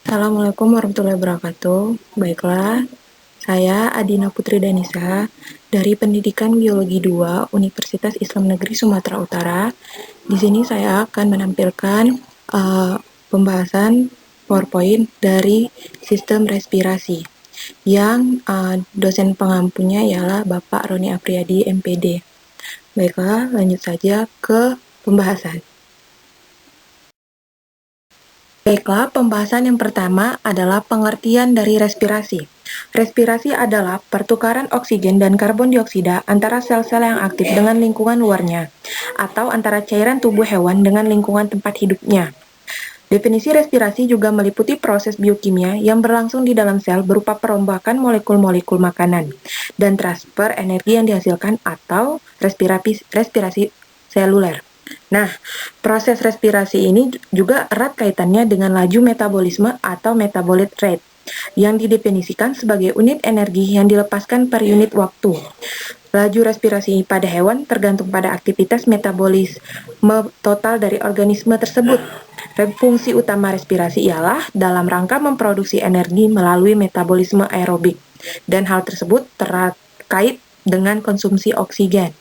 Assalamualaikum warahmatullahi wabarakatuh. Baiklah, saya Adina Putri Danisa dari Pendidikan Biologi 2 Universitas Islam Negeri Sumatera Utara. Di sini saya akan menampilkan pembahasan PowerPoint dari sistem respirasi yang dosen pengampunya ialah Bapak Roni Apriyadi MPD. Baiklah, lanjut saja ke pembahasan. Baiklah, pembahasan yang pertama adalah pengertian dari respirasi. Respirasi adalah pertukaran oksigen dan karbon dioksida antara sel-sel yang aktif dengan lingkungan luarnya, atau antara cairan tubuh hewan dengan lingkungan tempat hidupnya. Definisi respirasi juga meliputi proses biokimia yang berlangsung di dalam sel berupa perombakan molekul-molekul makanan dan transfer energi yang dihasilkan atau respirasi seluler. Nah, proses respirasi ini juga erat kaitannya dengan laju metabolisme atau metabolic rate yang didefinisikan sebagai unit energi yang dilepaskan per unit waktu. Laju respirasi pada hewan tergantung pada aktivitas metabolisme total dari organisme tersebut. Fungsi utama respirasi ialah dalam rangka memproduksi energi melalui metabolisme aerobik, dan hal tersebut terkait dengan konsumsi oksigen.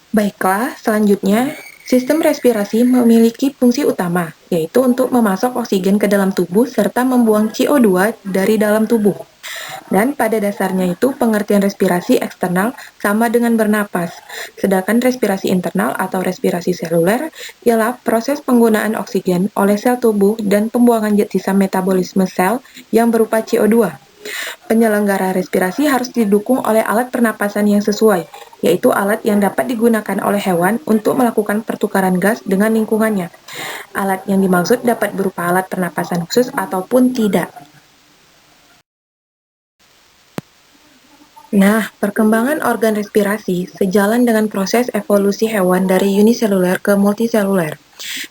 Baiklah, selanjutnya, sistem respirasi memiliki fungsi utama, yaitu untuk memasok oksigen ke dalam tubuh serta membuang CO2 dari dalam tubuh. Dan pada dasarnya itu pengertian respirasi eksternal sama dengan bernapas, sedangkan respirasi internal atau respirasi seluler ialah proses penggunaan oksigen oleh sel tubuh dan pembuangan zat sisa metabolisme sel yang berupa CO2. Penyelenggara respirasi harus didukung oleh alat pernapasan yang sesuai, yaitu alat yang dapat digunakan oleh hewan untuk melakukan pertukaran gas dengan lingkungannya. Alat yang dimaksud dapat berupa alat pernapasan khusus ataupun tidak. Nah, perkembangan organ respirasi sejalan dengan proses evolusi hewan dari uniseluler ke multiseluler.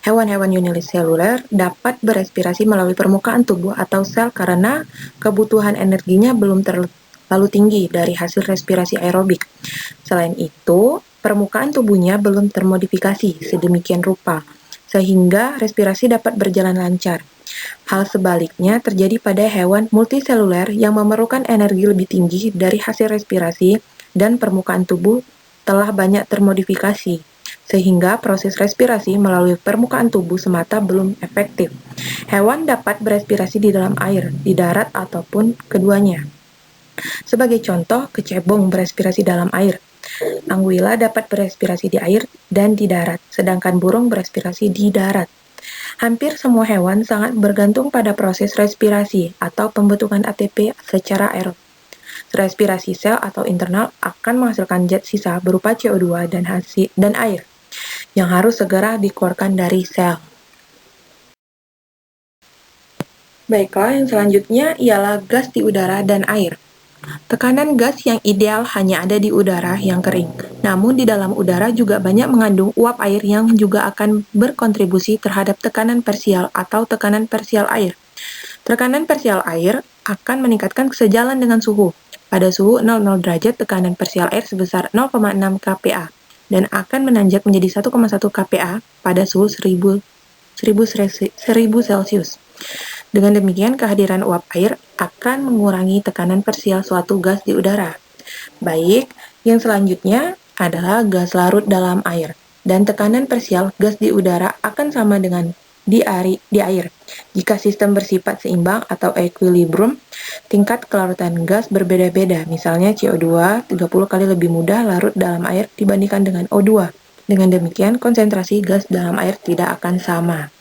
Hewan-hewan uniseluler dapat berespirasi melalui permukaan tubuh atau sel karena kebutuhan energinya belum terlalu tinggi dari hasil respirasi aerobik. Selain itu, permukaan tubuhnya belum termodifikasi sedemikian rupa, sehingga respirasi dapat berjalan lancar. Hal sebaliknya terjadi pada hewan multiseluler yang memerlukan energi lebih tinggi dari hasil respirasi dan permukaan tubuh telah banyak termodifikasi, sehingga proses respirasi melalui permukaan tubuh semata belum efektif. Hewan dapat berespirasi di dalam air, di darat, ataupun keduanya. Sebagai contoh, kecebong berespirasi dalam air. Anguilla dapat berespirasi di air dan di darat, sedangkan burung berespirasi di darat. Hampir semua hewan sangat bergantung pada proses respirasi atau pembentukan ATP secara aerob. Respirasi sel atau internal akan menghasilkan zat sisa berupa CO2 dan air yang harus segera dikeluarkan dari sel. Baiklah, yang selanjutnya ialah gas di udara dan air. Tekanan gas yang ideal hanya ada di udara yang kering. Namun di dalam udara juga banyak mengandung uap air yang juga akan berkontribusi terhadap tekanan parsial atau tekanan parsial air. Tekanan parsial air akan meningkatkan sejalan dengan suhu. Pada suhu 00 derajat, tekanan parsial air sebesar 0,6 kPa dan akan menanjak menjadi 1,1 kPa pada suhu 1000 Celcius. Dengan demikian, kehadiran uap air akan mengurangi tekanan parsial suatu gas di udara. Baik, yang selanjutnya adalah gas larut dalam air. Dan tekanan parsial gas di udara akan sama dengan di air. Jika sistem bersifat seimbang atau equilibrium, tingkat kelarutan gas berbeda-beda. Misalnya CO2 30 kali lebih mudah larut dalam air dibandingkan dengan O2. Dengan demikian, konsentrasi gas dalam air tidak akan sama.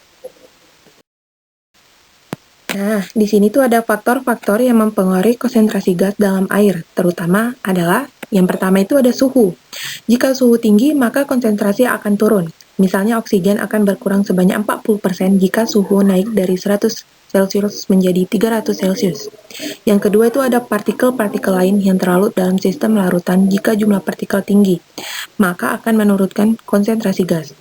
Nah, di sini tuh ada faktor-faktor yang mempengaruhi konsentrasi gas dalam air, terutama adalah yang pertama itu ada suhu. Jika suhu tinggi, maka konsentrasi akan turun. Misalnya oksigen akan berkurang sebanyak 40% jika suhu naik dari 100 Celcius menjadi 300 Celcius. Yang kedua itu ada partikel-partikel lain yang terlarut dalam sistem larutan jika jumlah partikel tinggi, maka akan menurunkan konsentrasi gas.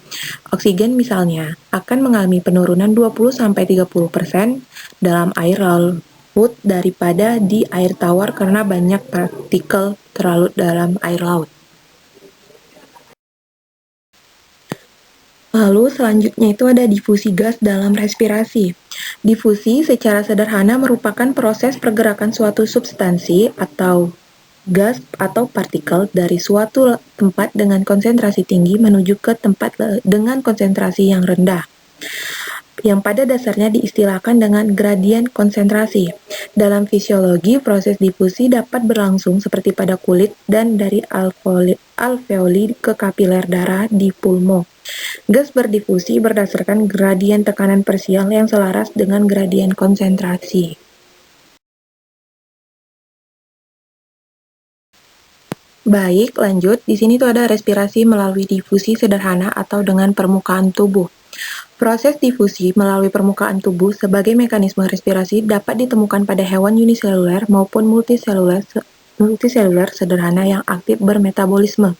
Oksigen misalnya akan mengalami penurunan 20-30% dalam air laut daripada di air tawar karena banyak partikel terlarut dalam air laut. Lalu selanjutnya itu ada difusi gas dalam respirasi. Difusi secara sederhana merupakan proses pergerakan suatu substansi atau gas atau partikel dari suatu tempat dengan konsentrasi tinggi menuju ke tempat dengan konsentrasi yang rendah, yang pada dasarnya diistilahkan dengan gradien konsentrasi. Dalam fisiologi, proses difusi dapat berlangsung seperti pada kulit dan dari alveoli ke kapiler darah di pulmo. Gas berdifusi berdasarkan gradien tekanan parsial yang selaras dengan gradien konsentrasi. Baik, lanjut. Di sini tuh ada respirasi melalui difusi sederhana atau dengan permukaan tubuh. Proses difusi melalui permukaan tubuh sebagai mekanisme respirasi dapat ditemukan pada hewan uniseluler maupun multiseluler sederhana yang aktif bermetabolisme.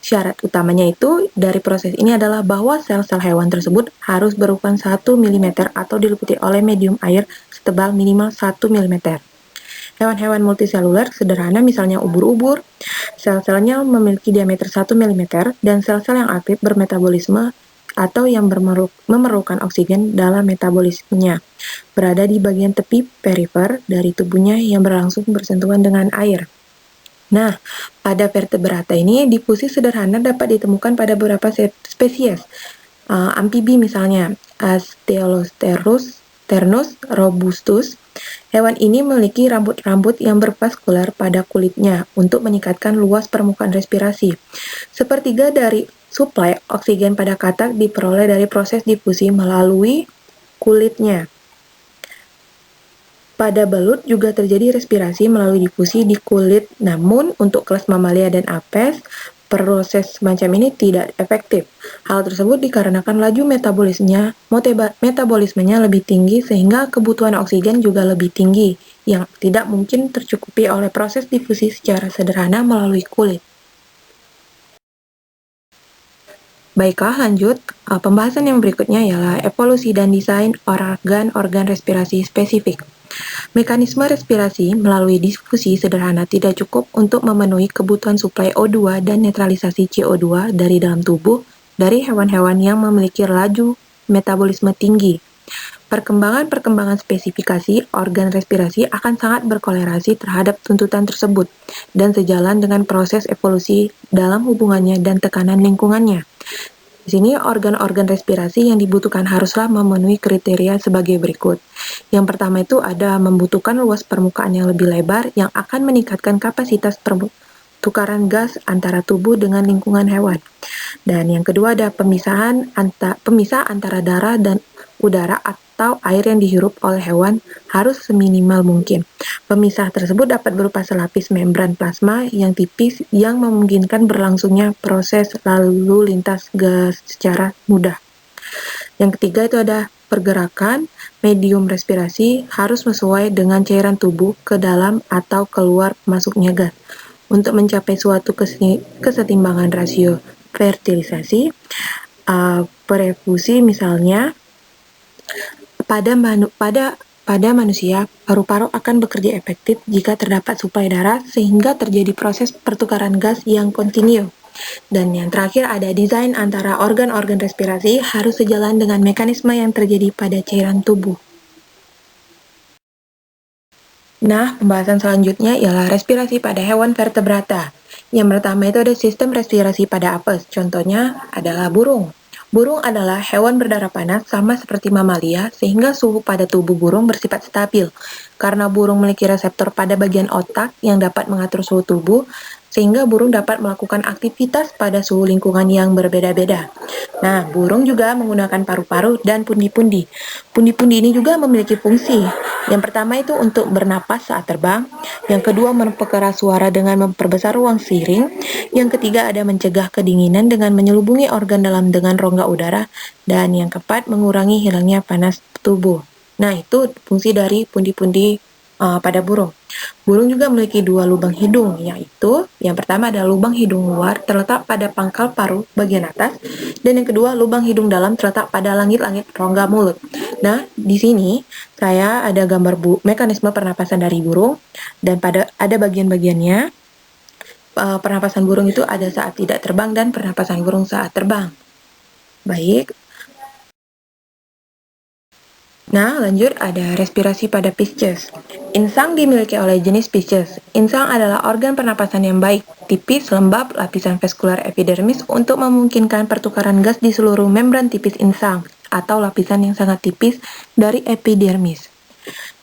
Syarat utamanya itu dari proses ini adalah bahwa sel-sel hewan tersebut harus berukuran 1 mm atau diliputi oleh medium air setebal minimal 1 mm. Hewan-hewan multiseluler sederhana misalnya ubur-ubur, sel-selnya memiliki diameter 1 mm dan sel-sel yang aktif bermetabolisme atau yang memerlukan oksigen dalam metabolismenya, berada di bagian tepi perifer dari tubuhnya yang berlangsung bersentuhan dengan air. Nah, pada vertebrata ini difusi sederhana dapat ditemukan pada beberapa spesies. Amfibi misalnya, Astelosterus ternus robustus. Hewan ini memiliki rambut-rambut yang bervaskular pada kulitnya untuk meningkatkan luas permukaan respirasi. Sepertiga dari suplai oksigen pada katak diperoleh dari proses difusi melalui kulitnya. Pada belut juga terjadi respirasi melalui difusi di kulit, namun untuk kelas mamalia dan apes, proses semacam ini tidak efektif. Hal tersebut dikarenakan laju metabolismenya lebih tinggi sehingga kebutuhan oksigen juga lebih tinggi, yang tidak mungkin tercukupi oleh proses difusi secara sederhana melalui kulit. Baiklah, lanjut. Pembahasan yang berikutnya ialah evolusi dan desain organ-organ respirasi spesifik. Mekanisme respirasi melalui difusi sederhana tidak cukup untuk memenuhi kebutuhan suplai O2 dan netralisasi CO2 dari dalam tubuh dari hewan-hewan yang memiliki laju metabolisme tinggi. Perkembangan spesifikasi organ respirasi akan sangat berkolerasi terhadap tuntutan tersebut dan sejalan dengan proses evolusi dalam hubungannya dan tekanan lingkungannya. Di sini organ-organ respirasi yang dibutuhkan haruslah memenuhi kriteria sebagai berikut. Yang pertama itu ada membutuhkan luas permukaan yang lebih lebar yang akan meningkatkan kapasitas pertukaran gas antara tubuh dengan lingkungan hewan. Dan yang kedua ada pemisah antara darah dan udara atau air yang dihirup oleh hewan harus seminimal mungkin. Pemisah tersebut dapat berupa selapis membran plasma yang tipis yang memungkinkan berlangsungnya proses lalu lintas gas secara mudah. Yang ketiga itu ada pergerakan medium respirasi harus sesuai dengan cairan tubuh ke dalam atau keluar masuknya gas. Untuk mencapai suatu kesetimbangan rasio fertilisasi, perfusi misalnya, pada manusia, paru-paru akan bekerja efektif jika terdapat suplai darah sehingga terjadi proses pertukaran gas yang kontinu. Dan yang terakhir ada desain antara organ-organ respirasi harus sejalan dengan mekanisme yang terjadi pada cairan tubuh. Nah, pembahasan selanjutnya ialah respirasi pada hewan vertebrata. Yang pertama itu ada sistem respirasi pada apes. Contohnya adalah burung. Burung adalah hewan berdarah panas sama seperti mamalia, sehingga suhu pada tubuh burung bersifat stabil. Karena burung memiliki reseptor pada bagian otak yang dapat mengatur suhu tubuh, sehingga burung dapat melakukan aktivitas pada suhu lingkungan yang berbeda-beda. Nah, burung juga menggunakan paru-paru dan pundi-pundi. Pundi-pundi ini juga memiliki fungsi. Yang pertama itu untuk bernapas saat terbang. Yang kedua memperkeras suara dengan memperbesar ruang siring. Yang ketiga ada mencegah kedinginan dengan menyelubungi organ dalam dengan rongga udara. Dan yang keempat mengurangi hilangnya panas tubuh. Nah, itu fungsi dari pundi-pundi pada burung. Burung juga memiliki dua lubang hidung, yaitu yang pertama ada lubang hidung luar terletak pada pangkal paru bagian atas, dan yang kedua lubang hidung dalam terletak pada langit-langit rongga mulut. Nah, di sini saya ada gambar mekanisme pernapasan dari burung, dan ada bagian-bagiannya. Pernapasan burung itu ada saat tidak terbang dan pernapasan burung saat terbang. Baik. Nah, lanjut ada respirasi pada Pisces. Insang dimiliki oleh jenis Pisces. Insang adalah organ pernapasan yang baik, tipis, lembab, lapisan vaskular epidermis untuk memungkinkan pertukaran gas di seluruh membran tipis insang, atau lapisan yang sangat tipis dari epidermis.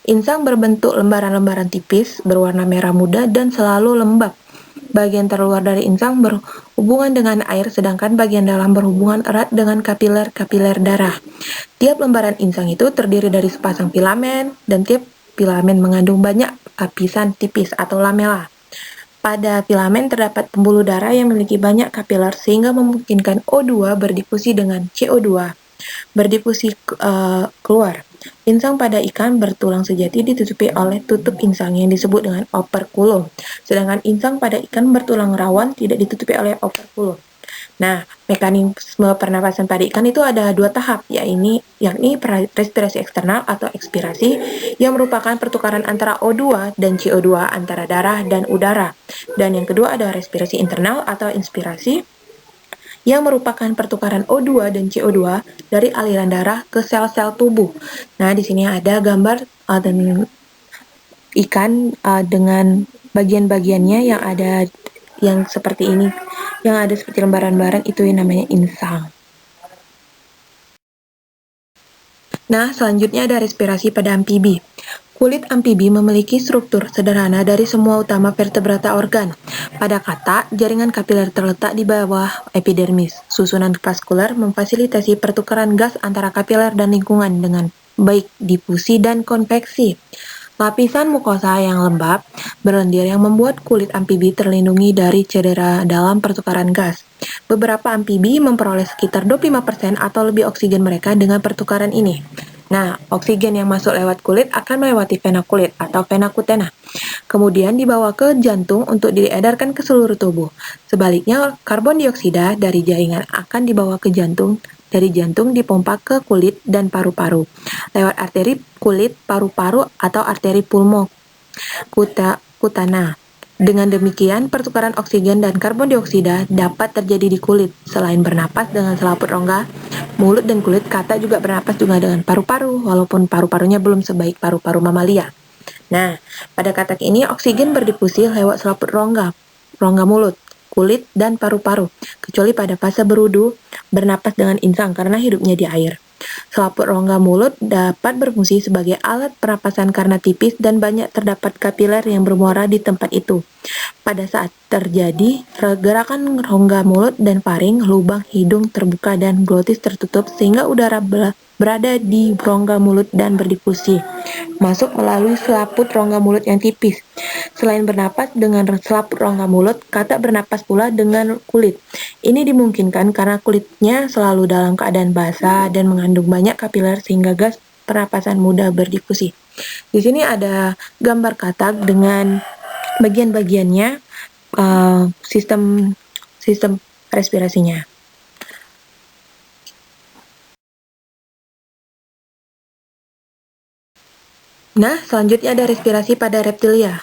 Insang berbentuk lembaran-lembaran tipis, berwarna merah muda, dan selalu lembab. Bagian terluar dari insang berhubungan dengan air, sedangkan bagian dalam berhubungan erat dengan kapiler-kapiler darah. Tiap lembaran insang itu terdiri dari sepasang filamen, dan tiap filamen mengandung banyak lapisan tipis atau lamela. Pada filamen terdapat pembuluh darah yang memiliki banyak kapiler sehingga memungkinkan O2 berdifusi dengan CO2 berdifusi keluar. Insang pada ikan bertulang sejati ditutupi oleh tutup insang yang disebut dengan operkulum, sedangkan insang pada ikan bertulang rawan tidak ditutupi oleh operkulum. Nah, mekanisme pernapasan pada ikan itu ada dua tahap, yakni respirasi eksternal atau ekspirasi, yang merupakan pertukaran antara O2 dan CO2 antara darah dan udara. Dan yang kedua ada respirasi internal atau inspirasi, yang merupakan pertukaran O2 dan CO2 dari aliran darah ke sel-sel tubuh. Nah, di sini ada gambar dan ikan dengan bagian-bagiannya yang seperti ini, yang ada seperti lembaran-lembaran, itu yang namanya insang. Nah, selanjutnya ada respirasi pada amfibi. Kulit amfibi memiliki struktur sederhana dari semua utama vertebrata organ. Pada katak, jaringan kapiler terletak di bawah epidermis. Susunan vaskuler memfasilitasi pertukaran gas antara kapiler dan lingkungan dengan baik difusi dan konveksi. Lapisan mukosa yang lembab, berlendir yang membuat kulit amfibi terlindungi dari cedera dalam pertukaran gas. Beberapa amfibi memperoleh sekitar 25% atau lebih oksigen mereka dengan pertukaran ini. Nah, oksigen yang masuk lewat kulit akan melewati vena kulit atau vena cutena. Kemudian dibawa ke jantung untuk diedarkan ke seluruh tubuh. Sebaliknya, karbon dioksida dari jaringan akan dibawa ke jantung, dari jantung dipompa ke kulit dan paru-paru lewat arteri kulit, paru-paru atau arteri pulmo kutana. Dengan demikian, pertukaran oksigen dan karbon dioksida dapat terjadi di kulit. Selain bernapas dengan selaput rongga, mulut dan kulit, katak juga bernapas juga dengan paru-paru, walaupun paru-parunya belum sebaik paru-paru mamalia. Nah, pada katak ini oksigen berdifusi lewat selaput rongga mulut, kulit, dan paru-paru, kecuali pada fase berudu bernapas dengan insang karena hidupnya di air. Selaput rongga mulut dapat berfungsi sebagai alat pernapasan karena tipis dan banyak terdapat kapiler yang bermuara di tempat itu. Pada saat terjadi gerakan rongga mulut dan faring, lubang hidung terbuka dan glotis tertutup sehingga udara berada di rongga mulut dan berdifusi masuk melalui selaput rongga mulut yang tipis. Selain bernapas dengan selaput rongga mulut, katak bernapas pula dengan kulit. Ini dimungkinkan karena kulitnya selalu dalam keadaan basah dan mengandung banyak kapiler sehingga gas pernapasan mudah berdifusi. Di sini ada gambar katak dengan bagian-bagiannya, sistem respirasinya. Nah, selanjutnya ada respirasi pada reptilia.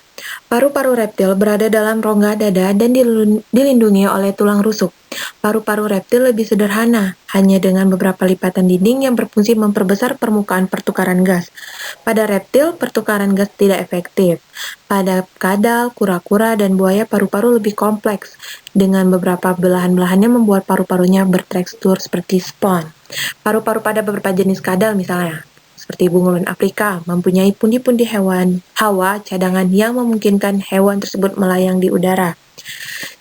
Paru-paru reptil berada dalam rongga dada dan dilindungi oleh tulang rusuk. Paru-paru reptil lebih sederhana, hanya dengan beberapa lipatan dinding yang berfungsi memperbesar permukaan pertukaran gas. Pada reptil, pertukaran gas tidak efektif. Pada kadal, kura-kura, dan buaya, paru-paru lebih kompleks, dengan beberapa belahan-belahannya membuat paru-parunya bertekstur seperti spons. Paru-paru pada beberapa jenis kadal misalnya, seperti bunglon Afrika, mempunyai pundi-pundi hawa cadangan yang memungkinkan hewan tersebut melayang di udara.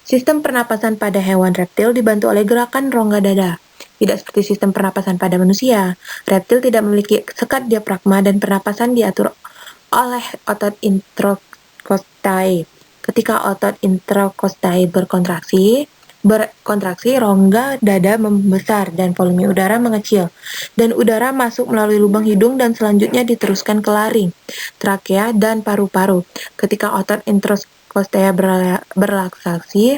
Sistem pernapasan pada hewan reptil dibantu oleh gerakan rongga dada. Tidak seperti sistem pernapasan pada manusia, reptil tidak memiliki sekat diafragma dan pernapasan diatur oleh otot interkostai. Ketika otot interkostai berkontraksi, rongga dada membesar dan volume udara mengecil, dan udara masuk melalui lubang hidung dan selanjutnya diteruskan ke laring, trakea, dan paru-paru. Ketika otot interkostea berrelaksasi,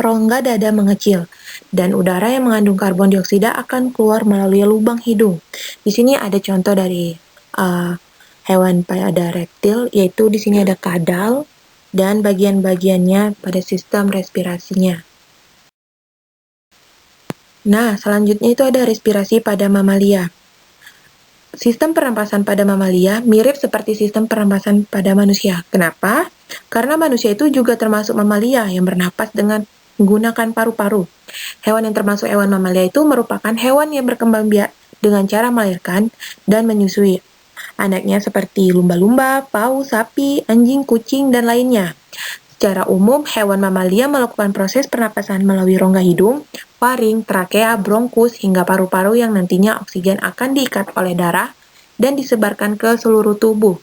rongga dada mengecil, dan udara yang mengandung karbon dioksida akan keluar melalui lubang hidung. Di sini ada contoh dari hewan pada reptil, yaitu di sini ada kadal dan bagian-bagiannya pada sistem respirasinya. Nah, selanjutnya itu ada respirasi pada mamalia. Sistem pernapasan pada mamalia mirip seperti sistem pernapasan pada manusia. Kenapa? Karena manusia itu juga termasuk mamalia yang bernapas dengan menggunakan paru-paru. Hewan yang termasuk hewan mamalia itu merupakan hewan yang berkembang biak dengan cara melahirkan dan menyusui anaknya seperti lumba-lumba, paus, sapi, anjing, kucing, dan lainnya. Secara umum, hewan mamalia melakukan proses pernapasan melalui rongga hidung, faring, trakea, bronkus, hingga paru-paru yang nantinya oksigen akan diikat oleh darah dan disebarkan ke seluruh tubuh.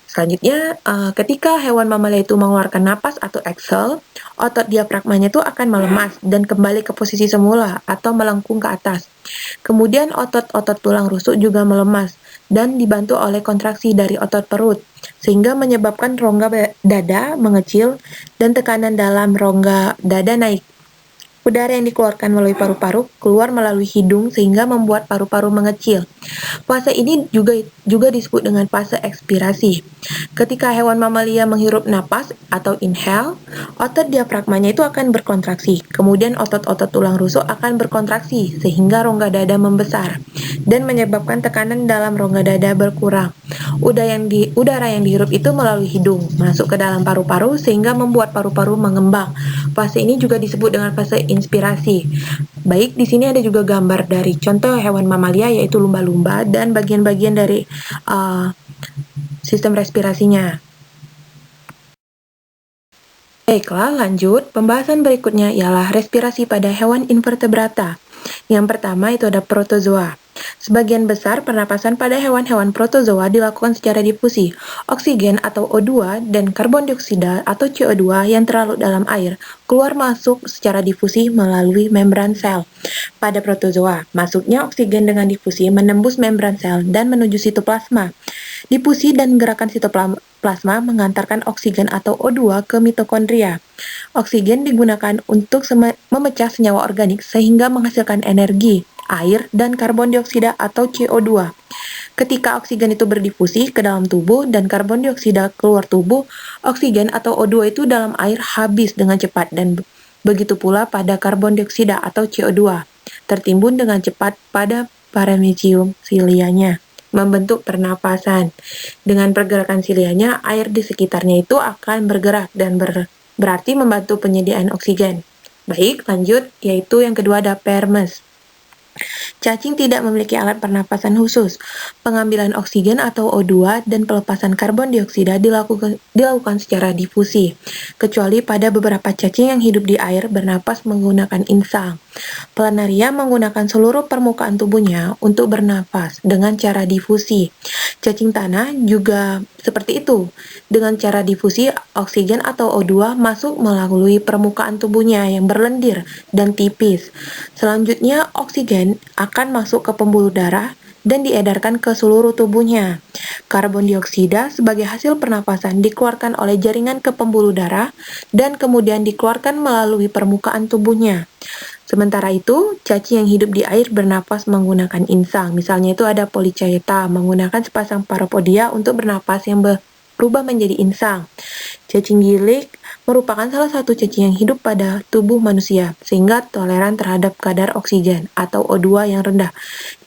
Selanjutnya, ketika hewan mamalia itu mengeluarkan napas atau exhale, otot diafragmanya itu akan melemas dan kembali ke posisi semula atau melengkung ke atas. Kemudian otot-otot tulang rusuk juga melemas dan dibantu oleh kontraksi dari otot perut, sehingga menyebabkan rongga dada mengecil dan tekanan dalam rongga dada naik. Udara yang dikeluarkan melalui paru-paru keluar melalui hidung sehingga membuat paru-paru mengecil. Fase ini juga disebut dengan fase ekspirasi. Ketika hewan mamalia menghirup napas atau inhale, otot diafragmanya itu akan berkontraksi. Kemudian otot-otot tulang rusuk akan berkontraksi sehingga rongga dada membesar dan menyebabkan tekanan dalam rongga dada berkurang. Udara yang dihirup itu melalui hidung, masuk ke dalam paru-paru sehingga membuat paru-paru mengembang. Fase ini juga disebut dengan fase inspirasi. Baik, di sini ada juga gambar dari contoh hewan mamalia yaitu lumba-lumba dan bagian-bagian dari sistem respirasinya. Baiklah, lanjut. Pembahasan berikutnya ialah respirasi pada hewan invertebrata. Yang pertama itu ada protozoa. Sebagian besar pernapasan pada hewan-hewan protozoa dilakukan secara difusi. Oksigen atau O2 dan karbon dioksida atau CO2 yang terlarut dalam air keluar masuk secara difusi melalui membran sel. Pada protozoa, masuknya oksigen dengan difusi menembus membran sel dan menuju sitoplasma. Difusi dan gerakan sitoplasma mengantarkan oksigen atau O2 ke mitokondria. Oksigen digunakan untuk memecah senyawa organik sehingga menghasilkan energi, air, dan karbon dioksida atau CO2. Ketika oksigen itu berdifusi ke dalam tubuh dan karbon dioksida keluar tubuh, oksigen atau O2 itu dalam air habis dengan cepat dan begitu pula pada karbon dioksida atau CO2 tertimbun dengan cepat pada paramecium cilianya, membentuk pernapasan. Dengan pergerakan cilianya, air di sekitarnya itu akan bergerak dan berarti membantu penyediaan oksigen. Baik, lanjut, yaitu yang kedua ada Permes. Cacing tidak memiliki alat pernapasan khusus. Pengambilan oksigen atau O2 dan pelepasan karbon dioksida dilakukan secara difusi, kecuali pada beberapa cacing yang hidup di air bernapas menggunakan insang. Planaria menggunakan seluruh permukaan tubuhnya untuk bernapas dengan cara difusi. Cacing tanah juga seperti itu. Dengan cara difusi, oksigen atau O2 masuk melalui permukaan tubuhnya yang berlendir dan tipis. Selanjutnya, oksigen akan masuk ke pembuluh darah dan diedarkan ke seluruh tubuhnya. Karbon dioksida sebagai hasil pernapasan dikeluarkan oleh jaringan ke pembuluh darah dan kemudian dikeluarkan melalui permukaan tubuhnya. Sementara itu, cacing yang hidup di air bernapas menggunakan insang. Misalnya itu ada Polychaeta menggunakan sepasang parapodia untuk bernapas yang berubah menjadi insang. Cacing gilik merupakan salah satu cacing yang hidup pada tubuh manusia, sehingga toleran terhadap kadar oksigen atau O2 yang rendah.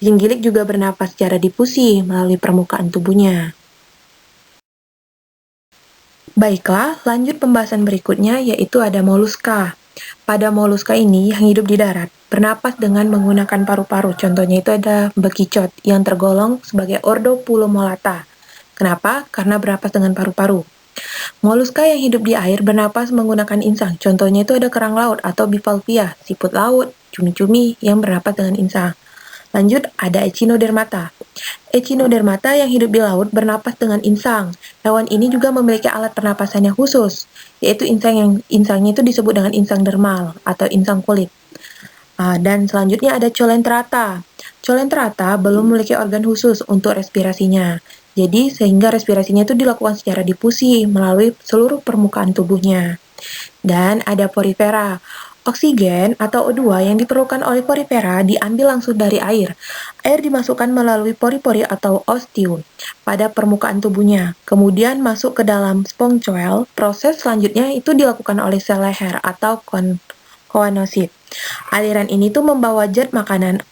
Cacing gilik juga bernapas secara difusi melalui permukaan tubuhnya. Baiklah, lanjut pembahasan berikutnya yaitu ada moluska. Pada moluska ini yang hidup di darat, bernapas dengan menggunakan paru-paru. Contohnya itu ada bekicot yang tergolong sebagai ordo Pulomolata. Kenapa? Karena bernapas dengan paru-paru. Moluska yang hidup di air bernapas menggunakan insang. Contohnya itu ada kerang laut atau bivalvia, siput laut, cumi-cumi yang bernapas dengan insang. Lanjut, ada Echinodermata. Echinodermata yang hidup di laut bernapas dengan insang. Hewan ini juga memiliki alat pernapasan yang khusus, yaitu insangnya itu disebut dengan insang dermal atau insang kulit. Dan selanjutnya ada Colentrata. Colentrata belum memiliki organ khusus untuk respirasinya. Jadi, sehingga respirasinya itu dilakukan secara difusi melalui seluruh permukaan tubuhnya. Dan ada Porifera. Oksigen atau O2 yang diperlukan oleh porifera diambil langsung dari air. Air dimasukkan melalui pori-pori atau ostium pada permukaan tubuhnya, kemudian masuk ke dalam spongoel. Proses selanjutnya itu dilakukan oleh sel leher atau koanosit. Aliran ini tuh membawa zat makanan,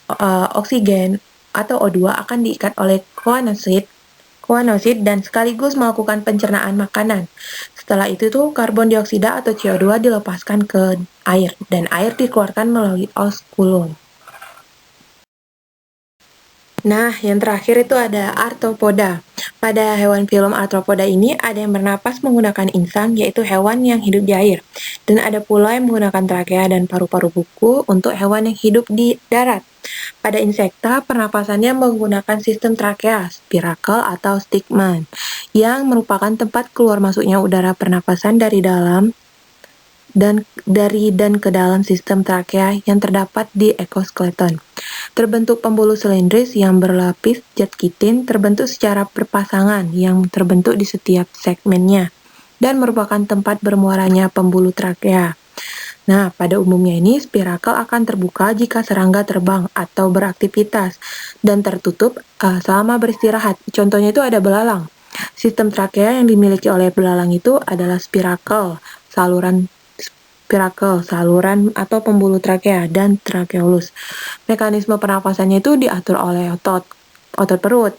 oksigen, atau O2 akan diikat oleh koanosid dan sekaligus melakukan pencernaan makanan. Setelah itu karbon dioksida atau CO2 dilepaskan ke air dan air dikeluarkan melalui oskulum. Nah, yang terakhir itu ada arthropoda. Pada hewan filum arthropoda ini ada yang bernapas menggunakan insang, yaitu hewan yang hidup di air. Dan ada pula yang menggunakan trakea dan paru-paru buku untuk hewan yang hidup di darat. Pada insekta, pernapasannya menggunakan sistem trakea, spirakel atau stigma, yang merupakan tempat keluar masuknya udara pernapasan dari dalam dan ke dalam sistem trakea yang terdapat di ekoskeleton. Terbentuk pembuluh silindris yang berlapis zat kitin terbentuk secara berpasangan yang terbentuk di setiap segmennya dan merupakan tempat bermuaranya pembuluh trakea. Nah, pada umumnya ini spirakel akan terbuka jika serangga terbang atau beraktivitas dan tertutup selama beristirahat. Contohnya itu ada belalang. Sistem trakea yang dimiliki oleh belalang itu adalah spirakel, saluran atau pembuluh trakea dan trakeolus. Mekanisme pernapasannya itu diatur oleh otot perut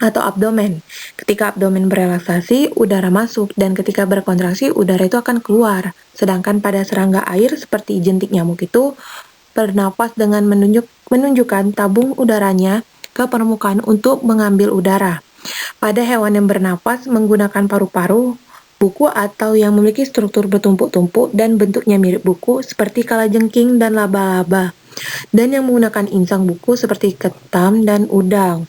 atau abdomen. Ketika abdomen berelaksasi, udara masuk dan ketika berkontraksi, udara itu akan keluar. Sedangkan pada serangga air seperti jentik nyamuk itu bernapas dengan menunjukkan tabung udaranya ke permukaan untuk mengambil udara. Pada hewan yang bernapas menggunakan paru-paru, buku atau yang memiliki struktur bertumpuk-tumpuk dan bentuknya mirip buku seperti kalajengking dan laba-laba, dan yang menggunakan insang buku seperti ketam dan udang.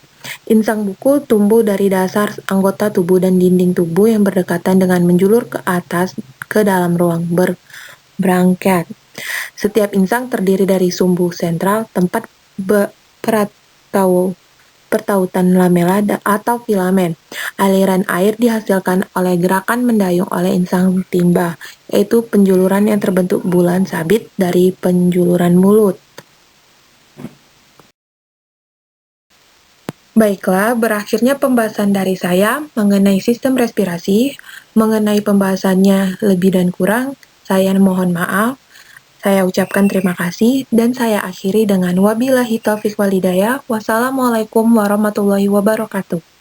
Insang buku tumbuh dari dasar anggota tubuh dan dinding tubuh yang berdekatan dengan menjulur ke atas ke dalam ruang berbranket. Setiap insang terdiri dari sumbu sentral, tempat pertautan lamela atau filamen. Aliran air dihasilkan oleh gerakan mendayung oleh insang timba, yaitu penjuluran yang terbentuk bulan sabit dari penjuluran mulut. Baiklah, berakhirnya pembahasan dari saya mengenai sistem respirasi. Mengenai pembahasannya lebih dan kurang, saya mohon maaf. Saya ucapkan terima kasih dan saya akhiri dengan wabillahi taufiq walhidayah. Wassalamualaikum warahmatullahi wabarakatuh.